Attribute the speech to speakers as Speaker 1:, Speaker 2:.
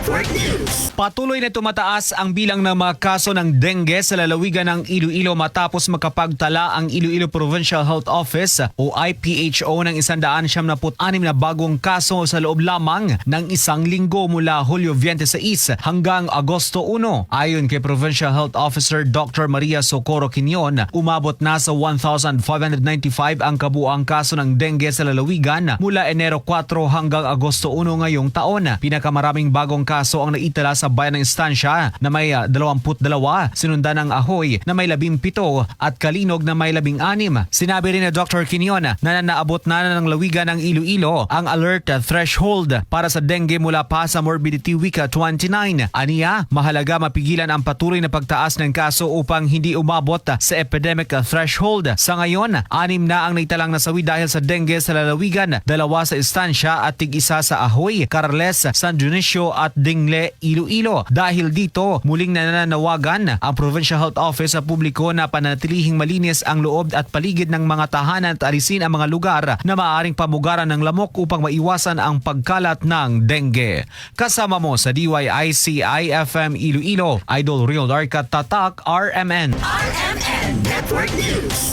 Speaker 1: Network News.
Speaker 2: Patuloy na tumataas ang bilang ng mga kaso ng dengue sa lalawigan ng Iloilo matapos makapagtala ang Iloilo Provincial Health Office o IPHO ng 176 na bagong kaso sa loob lamang ng isang linggo mula Hulyo 26 hanggang Agosto 1. Ayon kay Provincial Health Officer Dr. Maria Socorro Quinion, umabot na sa 1,595 ang kabuuang kaso ng dengue sa lalawigan mula Enero 4 hanggang Agosto 1 ngayong taon. Pinakamaraming bagong kaso ang naitala sa bayan ng Estancia na may 22, sinundan ng Ahoy na may 17 at Kalinog na may 16. Sinabi rin ni Dr. Quinion na naabot na ng lawigan ng Iloilo ang alert threshold para sa dengue mula pa sa Morbidity Week 29. Aniya, mahalaga mapigilan ang patuloy na pagtaas ng kaso upang hindi umabot sa epidemic threshold. Sa ngayon, 6 na ang naitalang nasawi dahil sa dengue sa lalawigan, 2 sa Estancia at tig-1 sa Ahoy, Carles, San Dionisio at Dingle, Iloilo. Dahil dito, muling nananawagan ang Provincial Health Office sa publiko na panatilihing malinis ang loob at paligid ng mga tahanan at alisin ang mga lugar na maaaring pamugaran ng lamok upang maiwasan ang pagkalat ng dengue. Kasama mo sa DYIC IFM Iloilo, Idol Real Darka Tatak, RMN.
Speaker 1: RMN Network News.